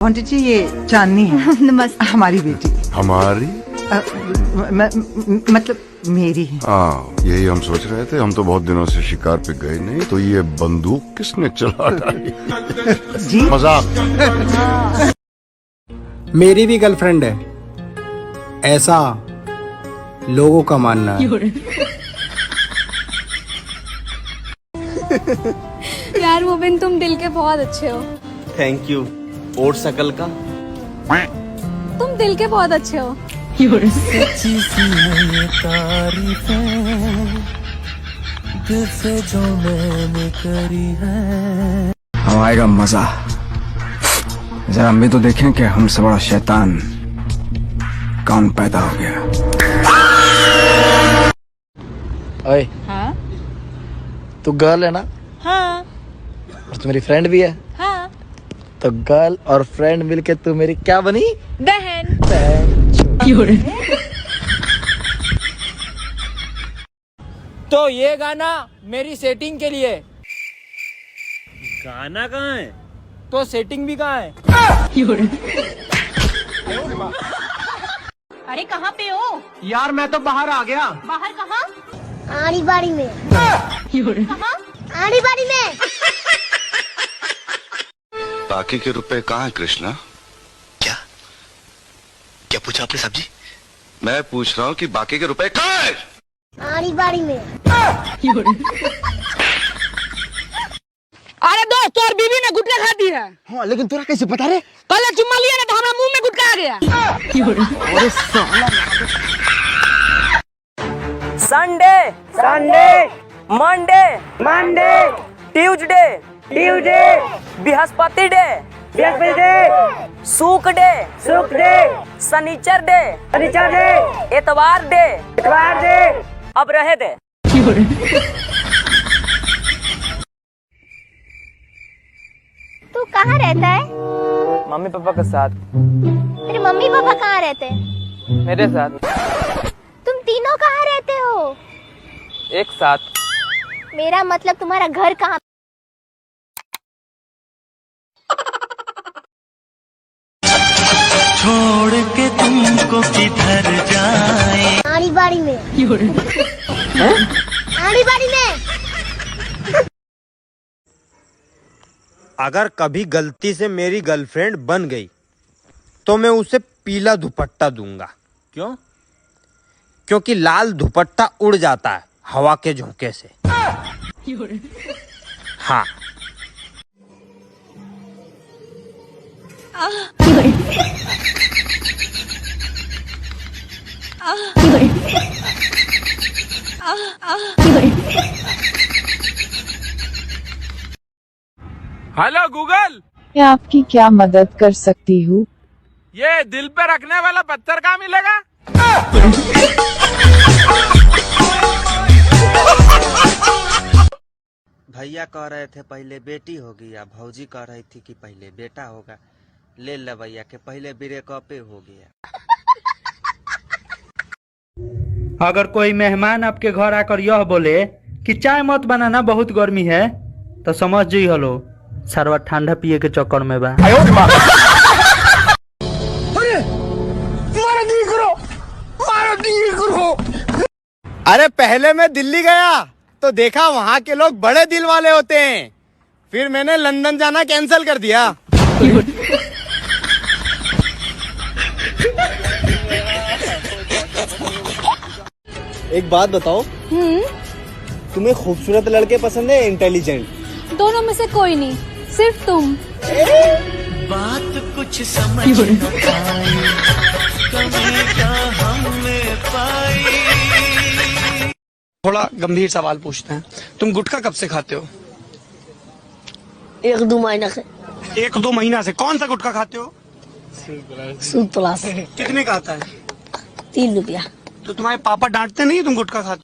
पंडित जी ये चांदनी है। नमस्ते। हमारी बेटी। हमारी मतलब मेरी है। हाँ, यही हम सोच रहे थे। हम तो बहुत दिनों से शिकार पे गए नहीं, तो ये बंदूक किसने चला डाली? जी मजाक। मेरी भी गर्लफ्रेंड है, ऐसा लोगों का मानना है। यार मोबिन, तुम दिल के बहुत अच्छे हो। Thank you. और शकल का? तुम दिल के बहुत अच्छे हो। सच्ची सी है ये तारीफें दिल से जो मैंने करी है। अब आएगा मजा, जरा हम भी तो देखें कि हमसे बड़ा शैतान कौन पैदा हो गया। ओए, हाँ तू गर्ल है ना? हाँ और तू मेरी फ्रेंड भी है। हाँ। तो गर्ल और फ्रेंड मिलके तू मेरी क्या बनी? बहन। तो ये गाना मेरी सेटिंग के लिए। गाना कहाँ है? तो सेटिंग भी कहाँ है? अरे कहाँ पे हो? यार मैं तो बाहर आ गया। बाहर कहाँ? आड़ी बाड़ी में। कहाँ? आड़ी बाड़ी में। बाकी के रुपए कहाँ है कृष्णा? क्या क्या पूछा आपने साहब जी? मैं पूछ रहा हूँ कि बाकी के रुपए कहाँ है? आड़ी बाड़ी में। अरे दोस्त, और बीवी ने गुटखा खा दी है। हाँ, लेकिन तुरा कैसे पता रे? कल चुम्मा लिया ना तो हमारे मुंह में गुटखा आ गया। Sunday Sunday, Monday Monday, Tuesday Tuesday, बृहस्पति डे बृहस्पति डे, शुक डे शनिचर डे, इतवार डे, अब रहे दे। तू कहाँ रहता है? मम्मी पापा के साथ। तेरे मम्मी पापा कहाँ रहते हैं? मेरे साथ। तुम तीनों कहाँ रहते हो? एक साथ। मेरा मतलब तुम्हारा घर कहाँ? छोड़ के तुमको किधर जाए। आड़ी बाड़ी में। आड़ी बाड़ी में। अगर कभी गलती से मेरी गर्लफ्रेंड बन गई तो मैं उसे पीला दुपट्टा दूंगा। क्यों? क्योंकि लाल दुपट्टा उड़ जाता है हवा के झोंके से। हाँ। हेलो गूगल, मैं आपकी क्या मदद कर सकती हूँ? ये दिल पे रखने वाला पत्थर कहाँ मिलेगा? भैया कह रहे थे पहले बेटी होगी, या भौजी कह रही थी कि पहले बेटा होगा। ले भैया के पहले ब्रेकअप हो गया। अगर कोई मेहमान आपके घर आकर यह बोले कि चाय मत बनाना बहुत गर्मी है, तो समझ जी हलो सरवा ठंडा पिए के चक्कर में बा। अरे पहले मैं दिल्ली गया तो देखा वहाँ के लोग बड़े दिल वाले होते हैं, फिर मैंने लंदन जाना कैंसिल कर दिया। एक बात बताओ, तुम्हें खूबसूरत लड़के पसंद है इंटेलिजेंट? दोनों में से कोई नहीं, सिर्फ तुम। बात कुछ समझ न पाई, कमी क्या हमने पाई। थोड़ा गंभीर सवाल पूछते हैं, तुम गुटखा कब से खाते हो? 1-2 महीना से। 1-2 महीना से? कौन सा गुटखा खाते हो? सूद प्लास। कितने का आता है? 3 रुपया। तो तुम्हारे पापा डांटते नहीं तुम गुटखा खाते?